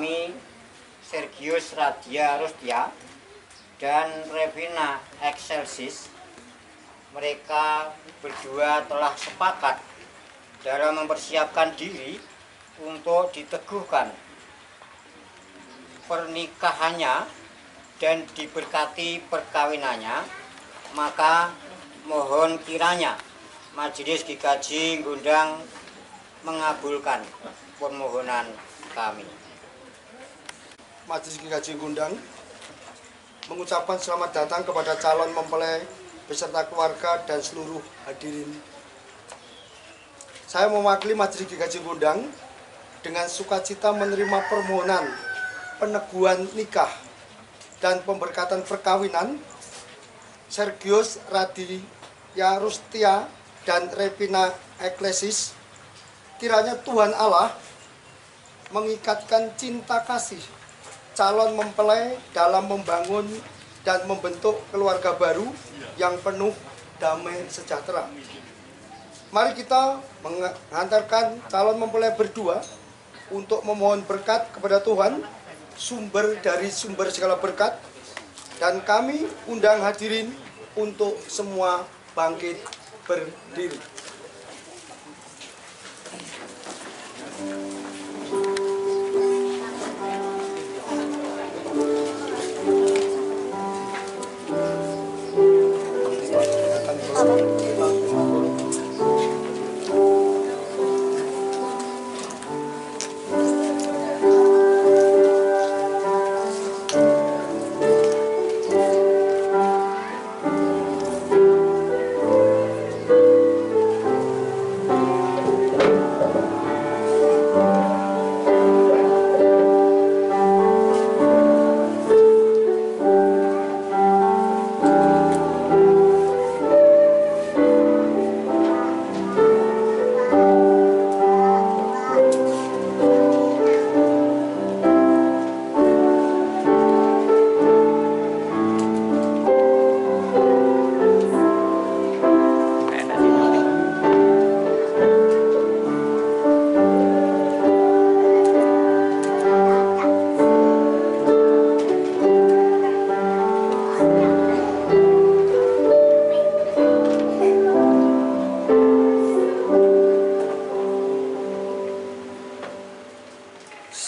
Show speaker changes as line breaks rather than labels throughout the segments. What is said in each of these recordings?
kami Sergius Radia Rustia dan Revina Excelsis, mereka berdua telah sepakat dalam mempersiapkan diri untuk diteguhkan pernikahannya dan diberkati perkawinannya. Maka mohon kiranya Majelis GKJ Gondang mengabulkan permohonan kami.
Majelis GKJ Gondang mengucapkan selamat datang kepada calon mempelai beserta keluarga dan seluruh hadirin. Saya mewakili Majelis GKJ Gondang dengan sukacita menerima permohonan peneguhan nikah dan pemberkatan perkawinan Sergius Radia Rustia dan Revina Excelsis. Kiranya Tuhan Allah mengikatkan cinta kasih calon mempelai dalam membangun dan membentuk keluarga baru yang penuh damai sejahtera. Mari kita menghantarkan calon mempelai berdua untuk memohon berkat kepada Tuhan, sumber dari sumber segala berkat, dan kami undang hadirin untuk semua bangkit berdiri.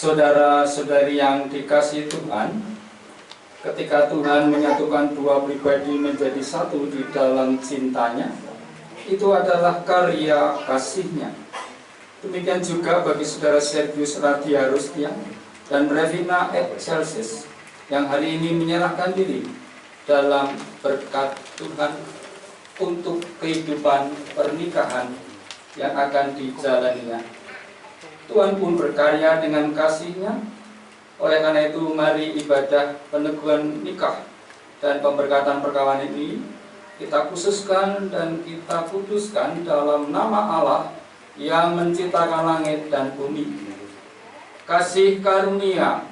Saudara-saudari yang dikasihi Tuhan, ketika Tuhan menyatukan dua pribadi menjadi satu di dalam cintanya, itu adalah karya kasih-Nya. Demikian juga bagi saudara Sergius Radia Rustia dan Revina Excelsis yang hari ini menyerahkan diri dalam berkat Tuhan untuk kehidupan pernikahan yang akan dijalaninya. Tuhan pun berkarya dengan kasih-Nya. Oleh karena itu, mari ibadah peneguhan nikah dan pemberkatan perkawinan ini kita khususkan dan kita kuduskan dalam nama Allah yang menciptakan langit dan bumi. Kasih karunia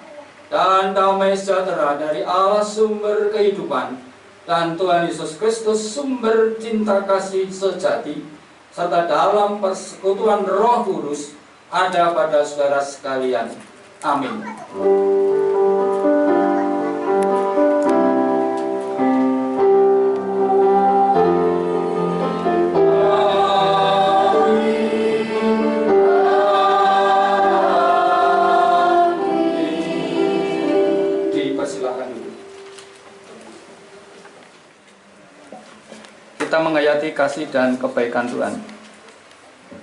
dan damai sejahtera dari Allah sumber kehidupan dan Tuhan Yesus Kristus sumber cinta kasih sejati, serta dalam persekutuan Roh Kudus ada pada saudara sekalian. Amin. Dipersilakan dulu. Kita menghayati kasih dan kebaikan Tuhan.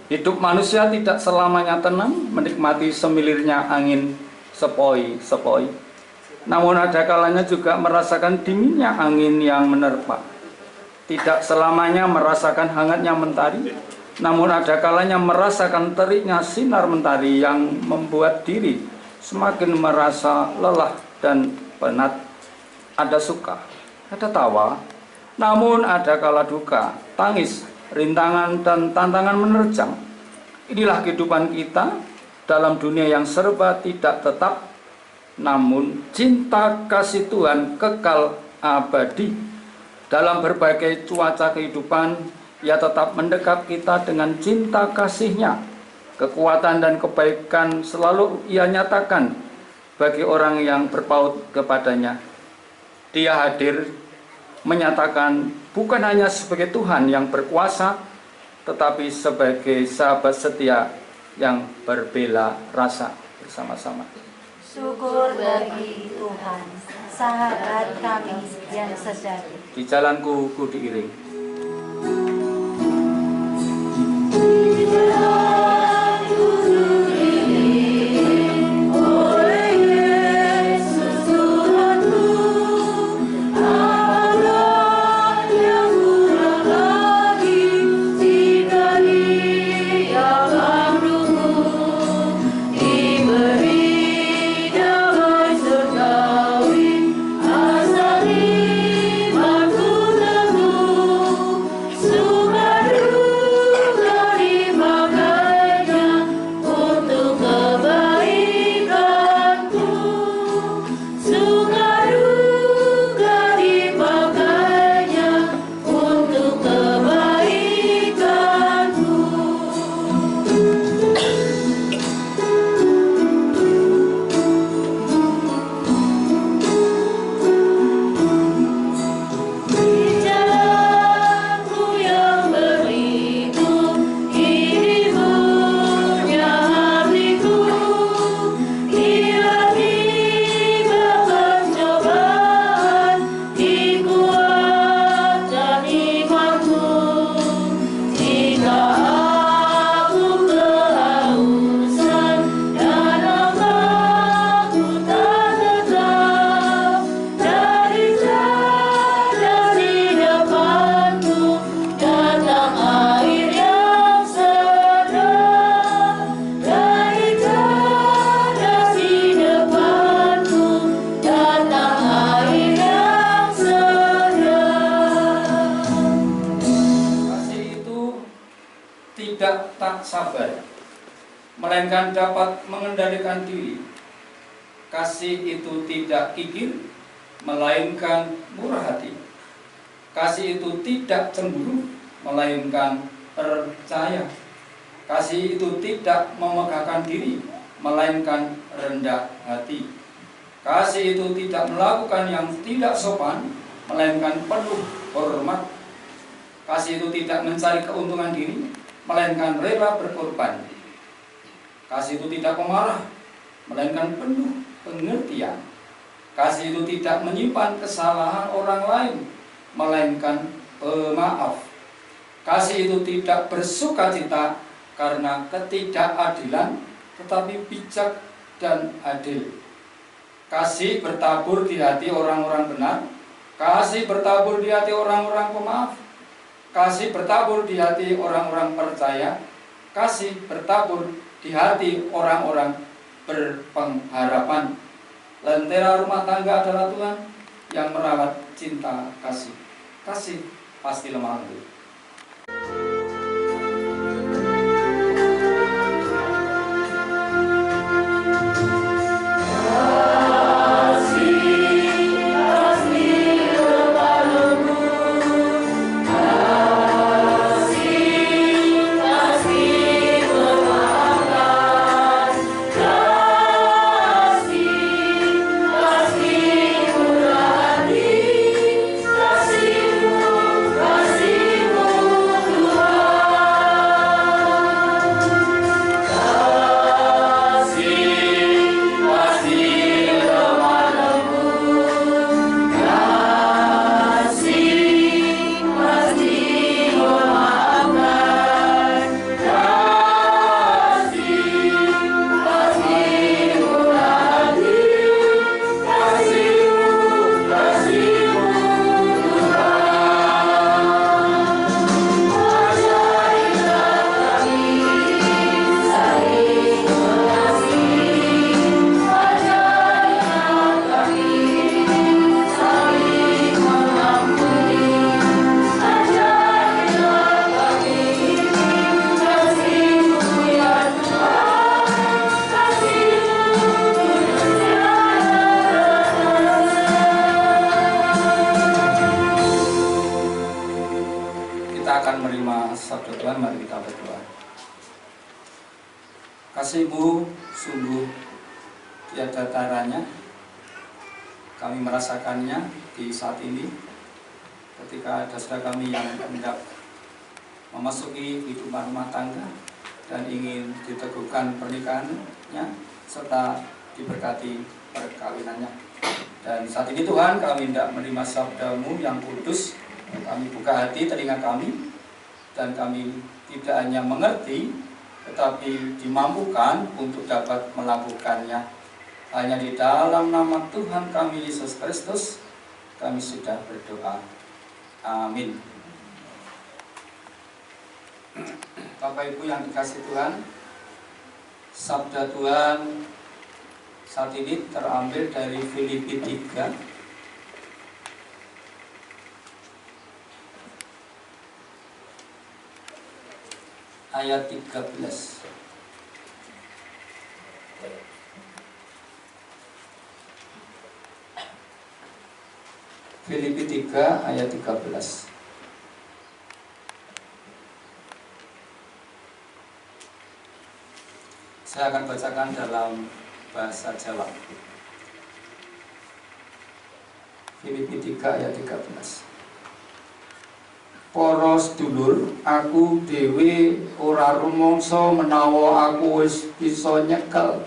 Hidup manusia tidak selamanya tenang, menikmati semilirnya angin sepoi-sepoi. Namun ada kalanya juga merasakan dinginnya angin yang menerpa. Tidak selamanya merasakan hangatnya mentari, namun ada kalanya merasakan teriknya sinar mentari yang membuat diri semakin merasa lelah dan penat. Ada suka, ada tawa, namun ada kala duka, tangis, rintangan dan tantangan menerjang. Inilah kehidupan kita dalam dunia yang serba tidak tetap, namun cinta kasih Tuhan kekal abadi. Dalam berbagai cuaca kehidupan, Ia tetap mendekap kita dengan cinta kasih-Nya. Kekuatan dan kebaikan selalu Ia nyatakan bagi orang yang berpaut kepadanya. Dia hadir menyatakan bukan hanya sebagai Tuhan yang berkuasa, tetapi sebagai sahabat setia yang berbela rasa. Bersama-sama.
Syukur bagi Tuhan, sahabat kami yang sejati.
Di jalanku ku diiring. Tak sabar, melainkan dapat mengendalikan diri. Kasih itu tidak kikir, melainkan murah hati. Kasih itu tidak cemburu, melainkan percaya. Kasih itu tidak memegahkan diri, melainkan rendah hati. Kasih itu tidak melakukan yang tidak sopan, melainkan penuh hormat. Kasih itu tidak mencari keuntungan diri, melainkan rela berkorban. Kasih itu tidak pemarah, melainkan penuh pengertian. Kasih itu tidak menyimpan kesalahan orang lain, melainkan pemaaf. Kasih itu tidak bersukacita karena ketidakadilan, tetapi bijak dan adil. Kasih bertabur di hati orang-orang benar. Kasih bertabur di hati orang-orang pemaaf. Kasih bertabur di hati orang-orang percaya. Kasih bertabur di hati orang-orang berpengharapan. Lentera rumah tangga adalah Tuhan yang merawat cinta kasih. Kasih pasti lemah lembut. Mari kita berdoa. Kasih-Mu sungguh tiada taranya. Kami merasakannya di saat ini ketika ada saudara kami yang hendak memasuki kehidupan rumah tangga dan ingin diteguhkan pernikahannya serta diberkati perkawinannya. Dan saat ini Tuhan, kami hendak menerima sabda-Mu yang kudus. Kami buka hati telinga kami dan kami tidak hanya mengerti tetapi dimampukan untuk dapat melakukannya. Hanya di dalam nama Tuhan kami Yesus Kristus kami sudah berdoa. Amin. Bapak Ibu yang dikasihi Tuhan, sabda Tuhan saat ini terambil dari Filipi 3 ayat 13. Filipi 3 ayat 13. Saya akan bacakan dalam bahasa Jawa. Filipi 3 ayat 13. Para sedulur, aku dhewe ora rumangsa menawa aku wis bisa nyekel.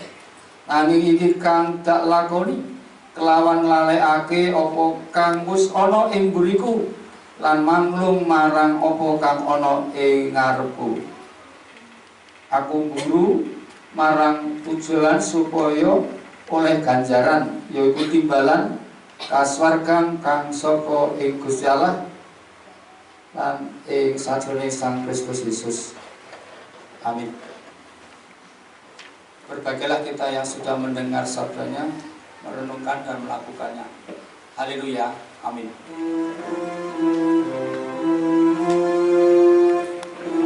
Nanging iki kang dak lakoni kelawan nglalekake apa kang wis ana ing mburiku lan manglung marang apa kang ana ing ngarepku. Aku mburu marang tujuan supaya oleh ganjaran, yaiku timbalan kaswargan kang saka ing Gusti Allah lan ing sajroning Sang Kristus Yesus. Amin. Berbahagialah kita yang sudah mendengar sabdanya, merenungkan dan melakukannya. Haleluya. Amin.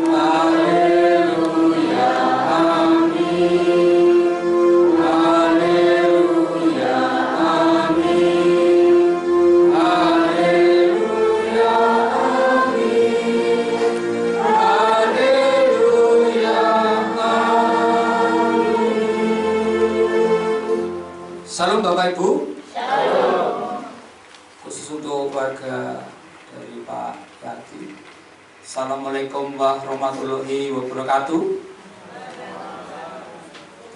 Haleluya. Amin. Haleluya. Amin. Haleluya. Amin. Haleluya. Salam Bapak Ibu. Salam. Khusus untuk keluarga dari Pak Yati. Assalamualaikum warahmatullahi wabarakatuh.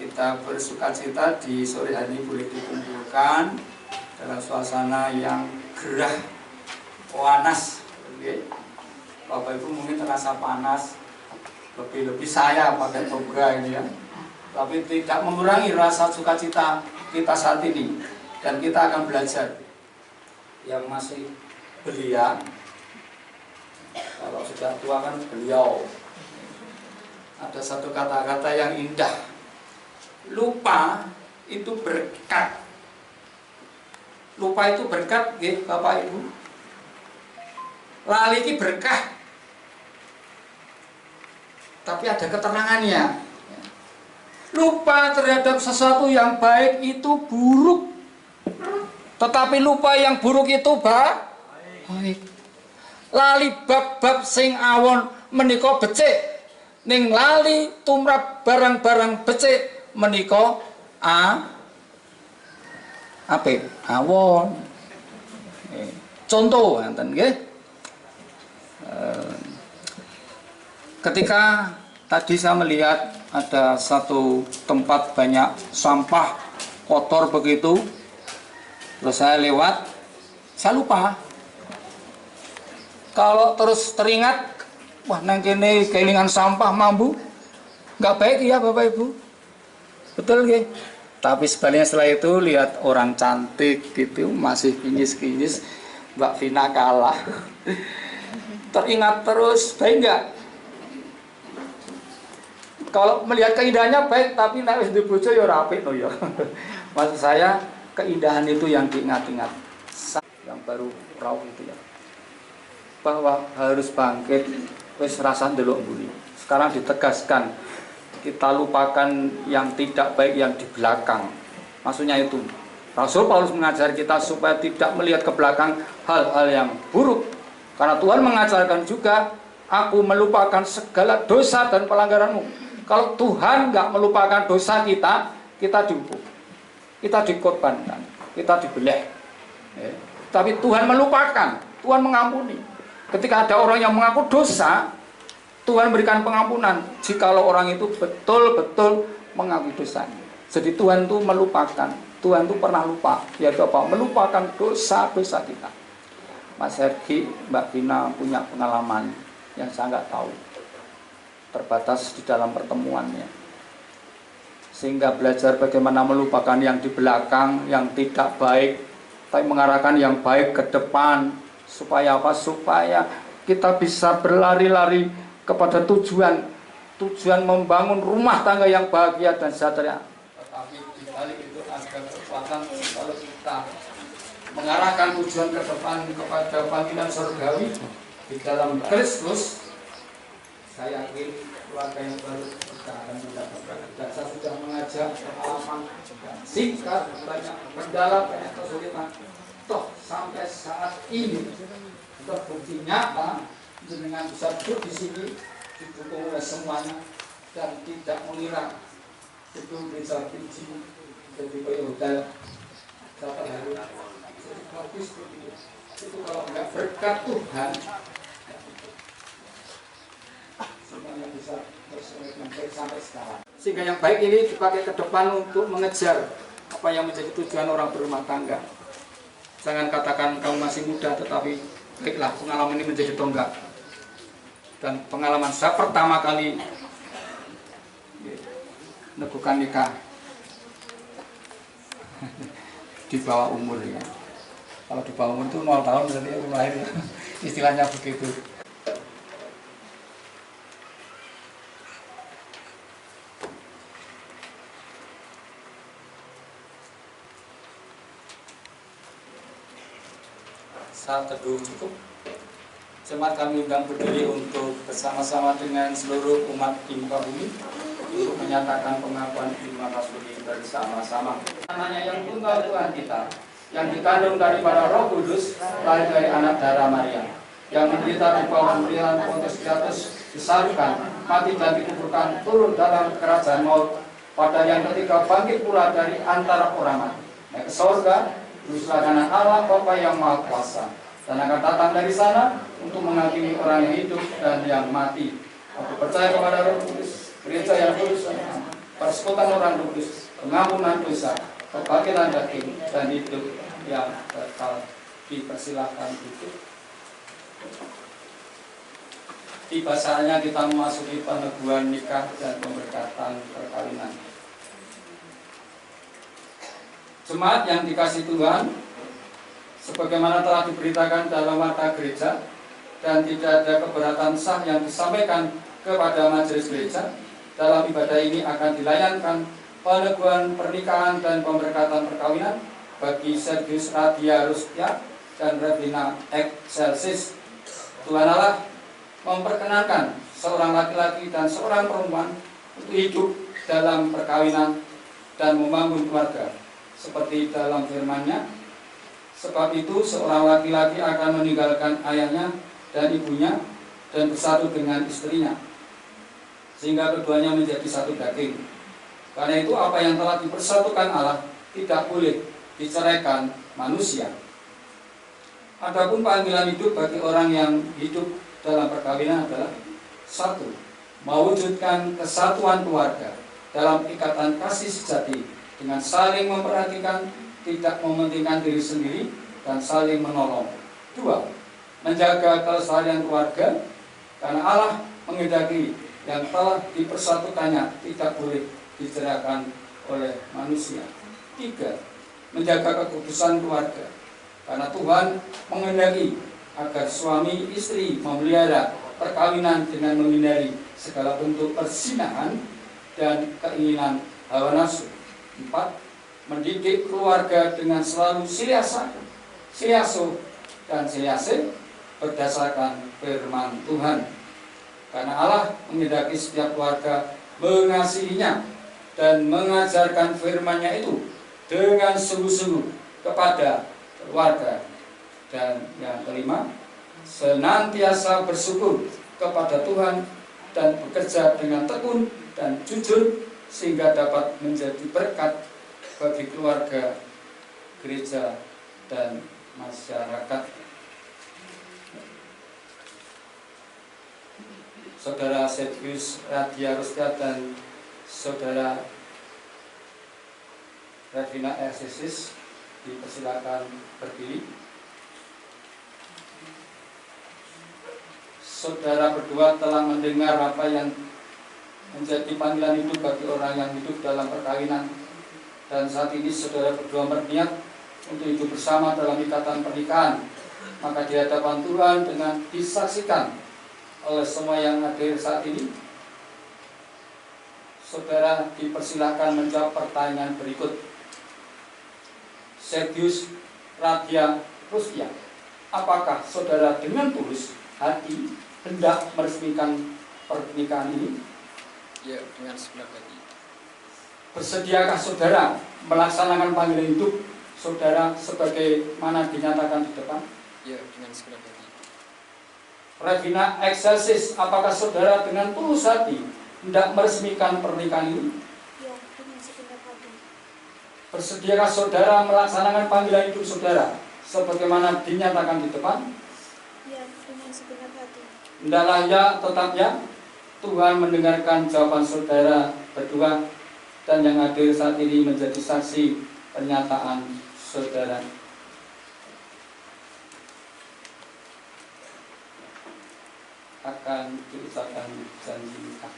Kita bersukacita di sore hari ini boleh dikumpulkan dalam suasana yang gerah, panas. Bapak Ibu mungkin terasa panas, lebih-lebih saya pakai toga ini ya. Tapi tidak mengurangi rasa sukacita kita saat ini, dan kita akan belajar. Yang masih belia, kalau sudah tua kan beliau. Ada satu kata-kata yang indah, lupa itu berkat. Lupa itu berkat, ya, Bapak Ibu. Lali itu berkah, tapi ada keterangannya. Lupa terhadap sesuatu yang baik itu buruk, tetapi lupa yang buruk itu baik. Lali bab-bab sing awon menika becik, ning lali tumrap barang-barang becik menika apik awon. Contoh enten nggih. Ketika tadi saya melihat ada satu tempat banyak sampah kotor begitu, terus saya lewat, saya lupa. Kalau terus teringat, wah nang kene kelingan sampah mambu, nggak baik ya Bapak Ibu, betul nggih? Tapi sebaliknya setelah itu lihat orang cantik gitu masih kinyis-kinyis, Mbak Vina kalah. Teringat terus, baik nggak? Kalau melihat keindahannya baik, tapi nek wis dibojo ya ora apik to ya. Maksud saya keindahan itu yang diingat-ingat. Yang baru raw itu ya. Bahwa harus bangkit wis rasa ndelok mburi. Sekarang ditegaskan kita lupakan yang tidak baik yang di belakang. Maksudnya itu Rasul Paulus mengajar kita supaya tidak melihat ke belakang hal-hal yang buruk. Karena Tuhan mengajarkan juga, aku melupakan segala dosa dan pelanggaranmu. Kalau Tuhan nggak melupakan dosa kita, kita dihukum. kita dikorbankan, kita dibelah. Ya. Tapi Tuhan melupakan, Tuhan mengampuni. Ketika ada orang yang mengaku dosa, Tuhan berikan pengampunan jikalau orang itu betul-betul mengakui dosanya. Jadi Tuhan itu melupakan, Tuhan itu pernah lupa, yaitu apa? Melupakan dosa-dosa kita. Mas Hergi, Mbak Vina punya pengalaman yang saya nggak tahu, terbatas di dalam pertemuannya, sehingga belajar bagaimana melupakan yang di belakang, yang tidak baik, tapi mengarahkan yang baik ke depan. Supaya apa? Supaya kita bisa berlari-lari kepada tujuan membangun rumah tangga yang bahagia dan sejahtera. Tetapi di balik itu ada kekuatan kalau kita mengarahkan tujuan ke depan kepada panggilan surgawi di dalam Kristus. Saya yakin keluarga yang baru kita akan mendapatkan. Dan saya sudah mengajak pengalaman singkat, banyak kendala, banyak kesulitan. Toh sampai saat ini terbukti nyata dengan bisa duduk di sini didukung oleh semuanya dan tidak mengira itu bisa biji jadi kayak hotel berapa hari jadi bagus itu kalau nggak berkat Tuhan semuanya bisa terus sampai sekarang. Sehingga yang baik ini dipakai ke depan untuk mengejar apa yang menjadi tujuan orang berumah tangga. Jangan katakan kamu masih muda, tetapi baiklah pengalaman ini menjadi tonggak. Dan pengalaman saya pertama kali melakukan nikah di bawah umur ya. Kalau di bawah umur itu 0 tahun berarti belum lahir ya. Istilahnya begitu. Saat teduh cukup. Jemaat kami undang berdiri untuk bersama-sama dengan seluruh umat di muka bumi untuk menyatakan pengakuan terima kasih bersama-sama. Namanya yang tunggal Tuhan kita, yang dikandung daripada Roh Kudus, lahir dari anak darah Maria, yang menderita di bawah pemerintahan Pontius Pilatus, disalibkan, mati dan dikuburkan, turun dalam kerajaan maut, pada yang ketiga bangkit pula dari antara orang mati, naik ke surga, duduk kanan Allah Bapa yang Maha Kuasa, dan akan datang dari sana untuk menghakimi orang yang hidup dan yang mati. Aku percaya kepada Roh Kudus, gereja yang kudus, persekutuan orang kudus, pengampunan dosa, kebangkitan daging, dan hidup yang kekal. Dipersilahkan duduk. Tiba saatnya kita memasuki peneguhan nikah dan pemberkatan perkawinan. Jemaat yang dikasih Tuhan, sebagaimana telah diberitakan dalam warta gereja dan tidak ada keberatan sah yang disampaikan kepada majelis gereja, dalam ibadah ini akan dilayankan peneguhan pernikahan dan pemberkatan perkawinan bagi Sergius Radia Rustia dan Revina Excelsis. Tuhan Allah memperkenankan seorang laki-laki dan seorang perempuan untuk hidup dalam perkawinan dan membangun keluarga seperti dalam firman-Nya. Sebab itu seorang laki-laki akan meninggalkan ayahnya dan ibunya dan bersatu dengan istrinya, sehingga keduanya menjadi satu daging. Karena itu apa yang telah dipersatukan Allah tidak boleh diceraikan manusia. Adapun panggilan hidup bagi orang yang hidup dalam perkawinan adalah satu, mewujudkan kesatuan keluarga dalam ikatan kasih sejati dengan saling memperhatikan, tidak mementingkan diri sendiri, dan saling menolong. Dua, menjaga kelestarian keluarga karena Allah menghendaki yang telah dipersatukannya tidak boleh diceraikan oleh manusia. Tiga, menjaga kekudusan keluarga karena Tuhan menghendaki agar suami istri memelihara perkawinan dengan menghindari segala bentuk perzinahan dan keinginan hawa nafsu. Empat, mendidik keluarga dengan selalu siliaso dan siliase berdasarkan firman Tuhan. Karena Allah menghendaki setiap keluarga mengasihinya dan mengajarkan firman-Nya itu dengan sungguh-sungguh kepada keluarga. Dan yang kelima, senantiasa bersyukur kepada Tuhan dan bekerja dengan tekun dan jujur sehingga dapat menjadi berkat bagi keluarga, gereja, dan masyarakat. Saudara Sergius Radia Rustia dan Saudara Revina Excelsis dipersilakan berdiri. Saudara berdua telah mendengar apa yang menjadi panggilan hidup bagi orang yang hidup dalam perkawinan, dan saat ini saudara berdua berniat untuk hidup bersama dalam ikatan pernikahan. Maka di hadapan Tuhan dengan disaksikan oleh semua yang hadir saat ini, saudara dipersilakan menjawab pertanyaan berikut. Sergius Radia Rustia, apakah saudara dengan tulus hati hendak meresmikan pernikahan ini?
Ya, dengan segenap hati.
Bersediakah saudara melaksanakan panggilan hidup saudara sebagaimana dinyatakan di depan?
Ya, dengan segenap hati.
Revina Excelsis, apakah saudara dengan tulus hati hendak meresmikan pernikahan ini?
Ya, dengan segenap hati.
Bersediakah saudara melaksanakan panggilan hidup saudara sebagaimana dinyatakan di depan?
Ya, dengan segenap hati.
Hendaklah ya, tetap ya. Tuhan mendengarkan jawaban saudara berdua, dan yang hadir saat ini menjadi saksi pernyataan saudara. Akan diucapkan janji nikah.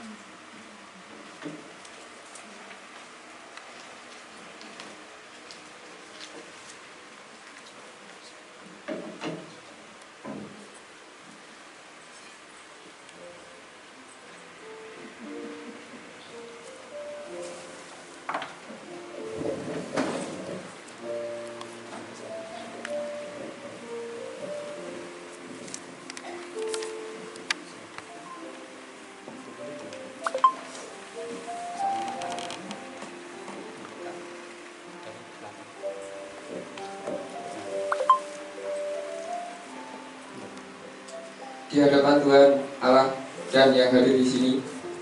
Di hadapan Tuhan Allah dan yang hadir di sini,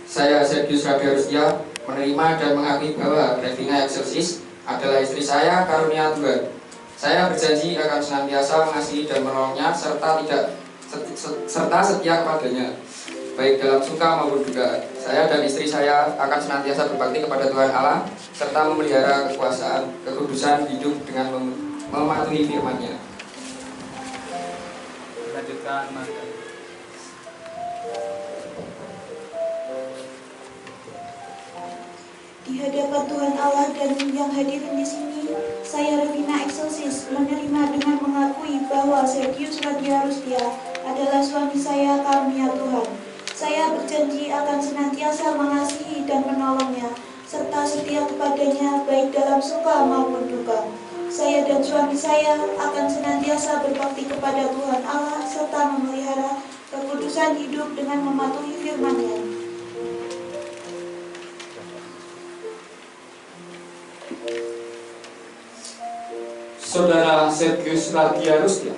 saya Sergius Radia Rustia menerima dan mengakui bahwa Revina Excelsis adalah istri saya karunia Tuhan. Saya berjanji akan senantiasa mengasihi dan menolongnya serta setia kepadanya, baik dalam suka maupun duka. Saya dan istri saya akan senantiasa berbakti kepada Tuhan Allah serta memelihara kekuasaan, kekudusan hidup dengan mematuhi firman-Nya.
Lanjutkan, Mas.
Di hadapan Tuhan Allah dan yang hadirin di sini, saya Revina Excelsis menerima dengan mengakui bahwa Sergius Radia Rustia adalah suami saya karunia Tuhan. Saya berjanji akan senantiasa mengasihi dan menolongnya, serta setia kepadanya baik dalam suka maupun duka. Saya dan suami saya akan senantiasa berbakti kepada Tuhan Allah serta memelihara kekudusan hidup dengan mematuhi firman-Nya.
Saudara Sergius Radia Rustia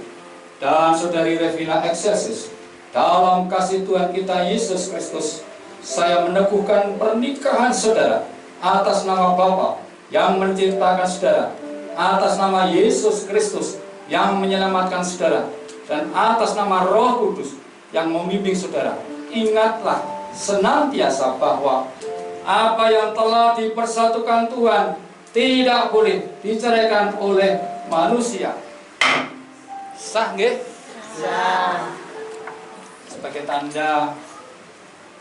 dan Saudari Revina Excelsis, dalam kasih Tuhan kita Yesus Kristus, saya meneguhkan pernikahan saudara atas nama Bapa yang menciptakan saudara, atas nama Yesus Kristus yang menyelamatkan saudara, dan atas nama Roh Kudus yang membimbing saudara. Ingatlah senantiasa bahwa apa yang telah dipersatukan Tuhan tidak boleh diceraikan oleh manusia. Sah nggih?
Sah.
Sebagai tanda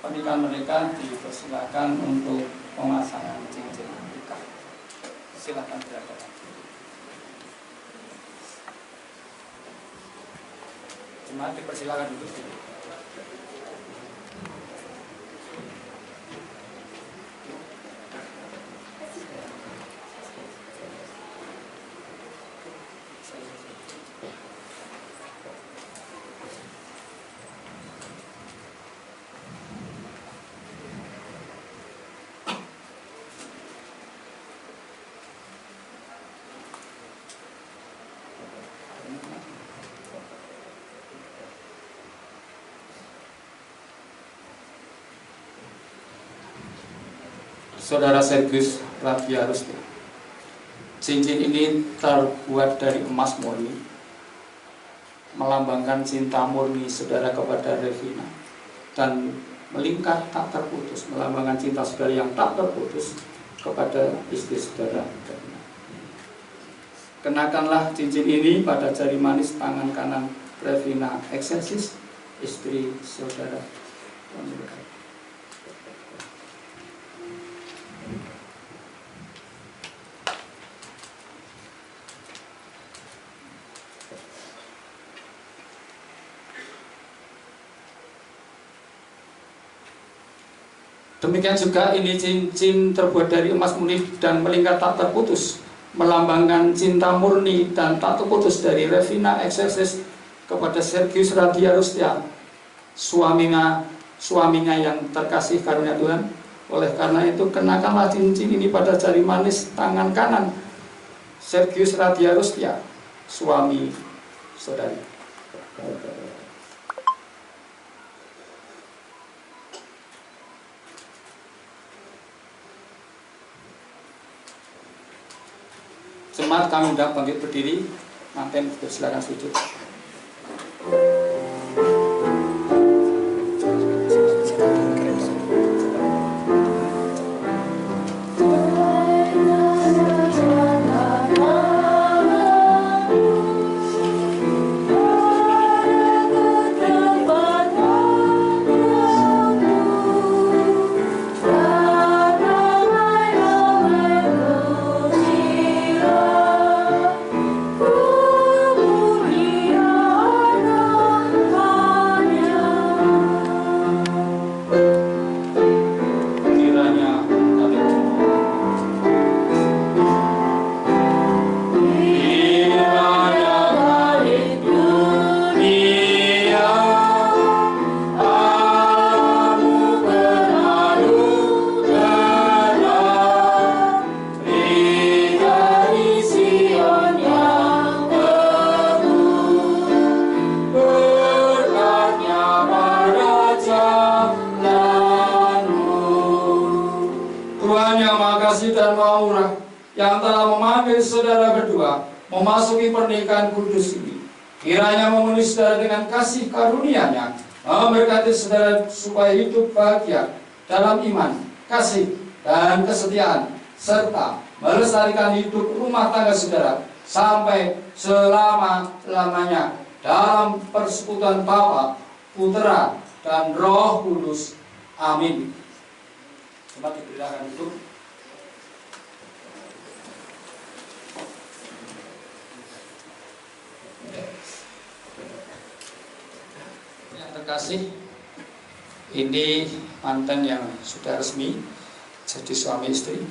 pernikahan mereka dipersilakan untuk pemasangan cincin nikah. Silakan berada. Cuma dipersilakan duduk. Saudara Sergius Radia Rustia, Cincin ini terbuat dari emas murni, melambangkan cinta murni saudara kepada Revina, dan melingkar tak terputus, melambangkan cinta saudara yang tak terputus kepada istri saudara. Kenakanlah cincin ini pada jari manis tangan kanan Revina Excelsis, istri saudara. Demikian juga ini cincin terbuat dari emas murni dan melingkar tak terputus, melambangkan cinta murni dan tak terputus dari Revina Excelsis kepada Sergius Radia Rustia, suaminya yang terkasih karunia Tuhan. Oleh karena itu, kenakanlah cincin ini pada jari manis tangan kanan Sergius Radia Rustia, suami saudari. Jemaat kami undang bangkit berdiri, manten silakan sujud. Dan Maura yang telah memanggil saudara berdua memasuki pernikahan kudus ini, kiranya memenuhi saudara dengan kasih karunia-Nya, memberkati saudara supaya hidup bahagia dalam iman, kasih, dan kesetiaan, serta melestarikan hidup rumah tangga saudara sampai selama-lamanya dalam persekutuan Bapa, Putra, dan Roh Kudus. Amin. Selamat diberitakan itu. Yang terkasih, ini mantan yang sudah resmi jadi suami istri.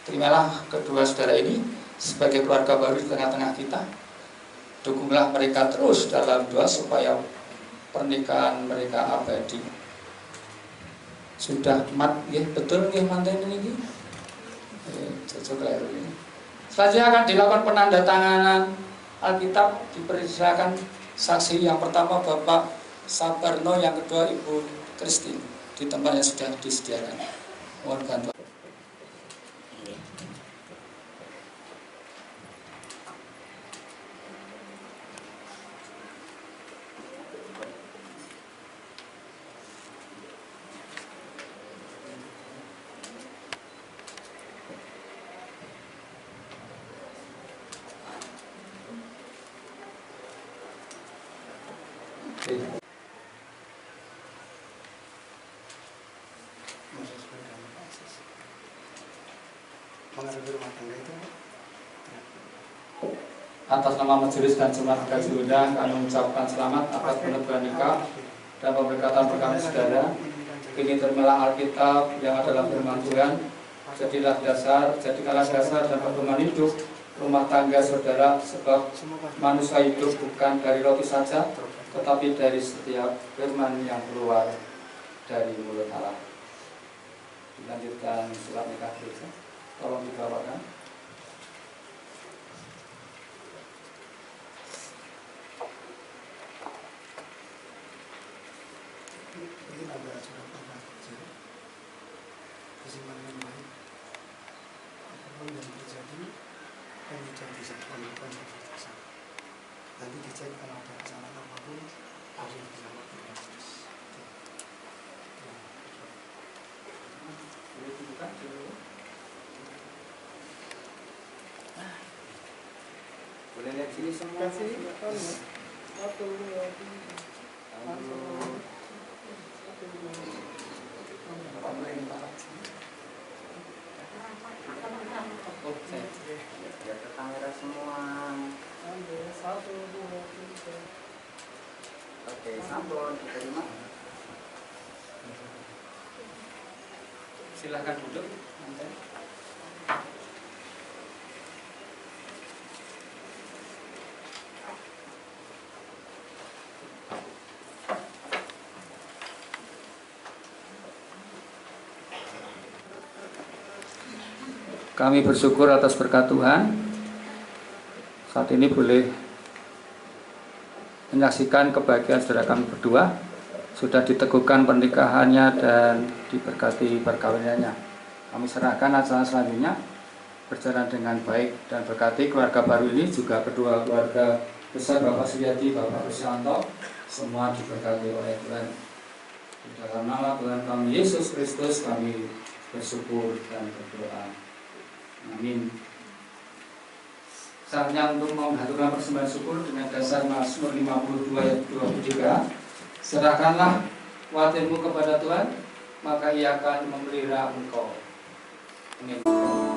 Terimalah kedua saudara ini sebagai keluarga baru di tengah-tengah kita. Dukunglah mereka terus dalam doa supaya pernikahan mereka abadi. Sudah mat, ya, betul ya mantan ini. Selanjutnya akan dilakukan penandatanganan Alkitab. Dipersilakan saksi yang pertama Bapak Sabarno, yang kedua Ibu Christine, di tempat yang sudah disediakan. Mohon bantuan. Atas nama majelis dan jemaat haji undang, kami mengucapkan selamat atas peneguhan nikah dan pemberkatan perkawin saudara. Kini terimalah Alkitab yang adalah firman Tuhan. Jadikanlah dasar dan pedoman hidup rumah tangga saudara, sebab manusia hidup bukan dari roti saja, tetapi dari setiap firman yang keluar dari mulut Allah. Dilanjutkan surat nikah gereja. Tolong dibawakan.
Kesimpulan yang baik apapun yang terjadi menjadi satuan nanti dicek kalau ada kesalahan apapun langsung bersama Yesus.
Boleh dibuka dulu. Boleh lihat sini semua.
Lihat ke kamera semua. Oke, sampun diterima.
Silahkan duduk. Kami bersyukur atas berkat Tuhan. Saat ini boleh menyaksikan kebahagiaan saudara kami berdua. Sudah diteguhkan pernikahannya dan diberkati perkawinannya. Kami serahkan acara selanjutnya berjalan dengan baik dan berkati keluarga baru ini, juga kedua keluarga besar Bapak Suryadi, Bapak Rusyanto, semua diberkati oleh Tuhan. Di dalam nama Tuhan kami Yesus Kristus kami bersyukur dan berdoa. Amin. Saatnya untuk mengaturkan persembahan syukur dengan dasar Mazmur 52 ayat 23. Serahkanlah khawatirmu kepada Tuhan, maka Ia akan memelihara engkau. Amin.
Lalu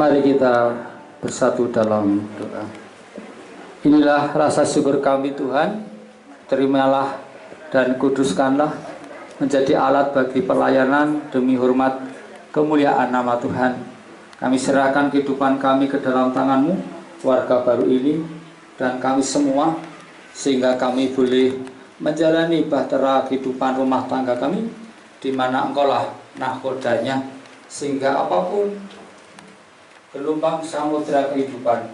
Mari kita bersatu dalam doa. Inilah rasa syukur kami Tuhan, terimalah dan kuduskanlah menjadi alat bagi pelayanan demi hormat kemuliaan nama Tuhan. Kami serahkan kehidupan kami ke dalam tangan-Mu, warga baru ini, dan kami semua, sehingga kami boleh menjalani bahtera kehidupan rumah tangga kami, di mana Engkaulah nahkodanya, sehingga apapun gelombang samudera kehidupan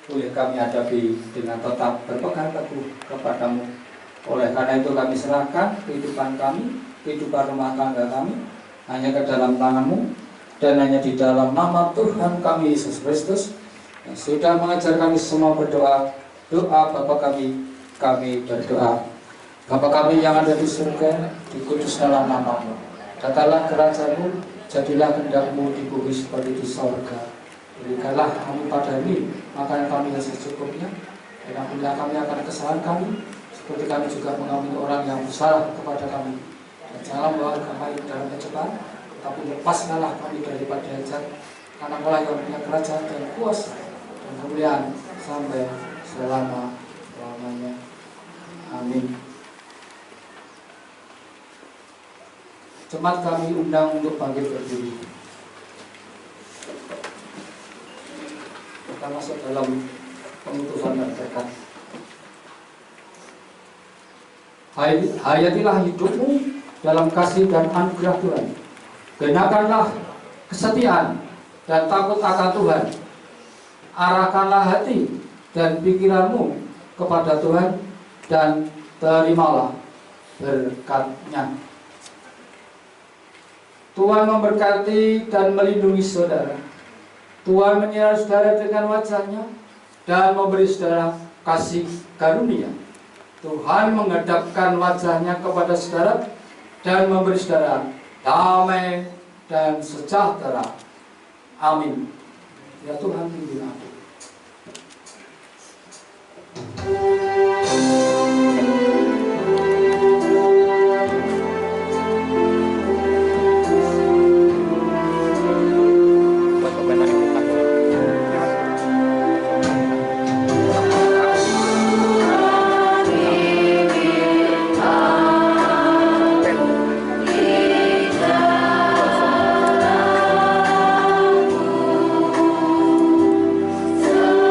boleh kami hadapi dengan tetap berpegang teguh kepadamu. Oleh karena itu kami serahkan kehidupan kami, kehidupan rumah tangga kami hanya ke dalam tangan-Mu, dan hanya di dalam nama Tuhan kami Yesus Kristus yang sudah mengajar kami semua berdoa. Doa Bapa kami berdoa. Bapa kami yang ada di surga, dikudus dalam nama-Mu. Datanglah kerajaan-Mu, jadilah kehendak-Mu di bumi seperti di sorga. Berikanlah kami pada ini makanan kami yang secukupnya, dan ampunilah kami akan kesalahan kami, seperti kami juga mengampuni orang yang bersalah kepada kami. Dan janganlah membawa kami dalam pencobaan, tetapi lepaskanlah kami daripada yang jahat, karena Engkaulah yang punya kerajaan dan kuasa dan kemuliaan sampai selama-lamanya. Amin. Jemaat kami undang untuk bangkit berdiri. Kita masuk dalam penutupan dan berkat. Hayatilah hidupmu dalam kasih dan anugerah Tuhan. Genakanlah kesetiaan dan takut akan Tuhan. Arahkanlah hati dan pikiranmu kepada Tuhan, dan terimalah berkat-Nya. Tuhan memberkati dan melindungi saudara. Tuhan menyertai saudara dengan wajah-Nya dan memberi saudara kasih karunia. Tuhan menghadapkan wajah-Nya kepada saudara dan memberi saudara damai dan sejahtera. Amin. Ya Tuhan, pimpin aku.
Sorry,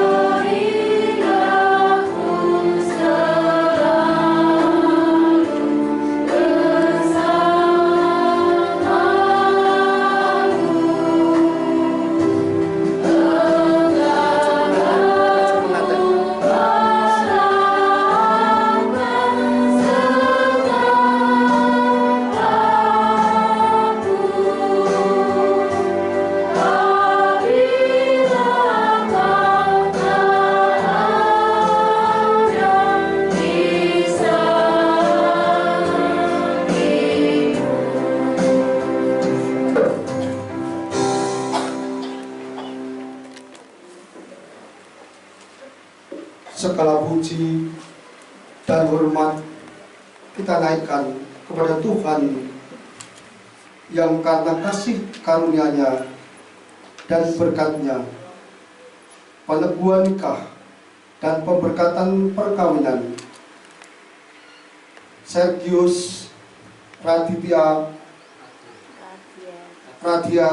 segala puji dan hormat kita naikkan kepada Tuhan yang karena kasih karunia-Nya dan berkat-Nya, peneguhan nikah dan pemberkatan perkawinan Sergius Radia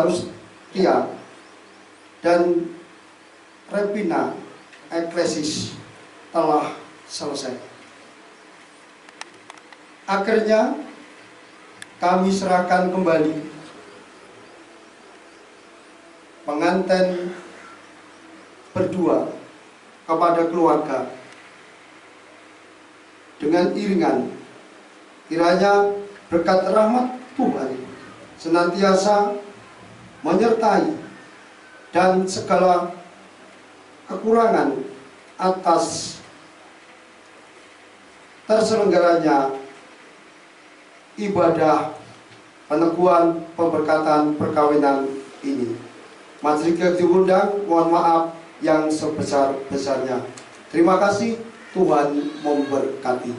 Rustia dan Revina Eklesis telah selesai. Akhirnya kami serahkan kembali pengantin berdua kepada keluarga dengan iringan. Kiranya berkat rahmat Tuhan senantiasa menyertai dan segala kekurangan atas terselenggaranya ibadah peneguhan pemberkatan perkawinan ini. Majelis yang diundang, mohon maaf yang sebesar-besarnya. Terima kasih, Tuhan memberkati.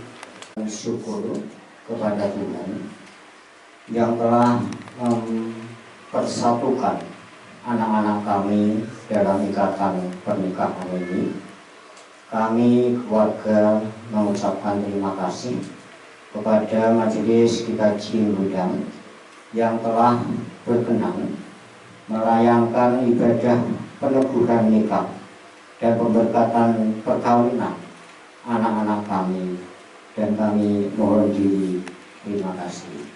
Syukur kepada Tuhan yang telah mempersatukan anak-anak kami dalam ikatan pernikahan ini. Kami keluarga mengucapkan terima kasih kepada Majelis Kikaji Undang yang telah berkenan melayangkan ibadah peneguhan nikah dan pemberkatan perkawinan anak-anak kami, dan kami mohon diri terima kasih.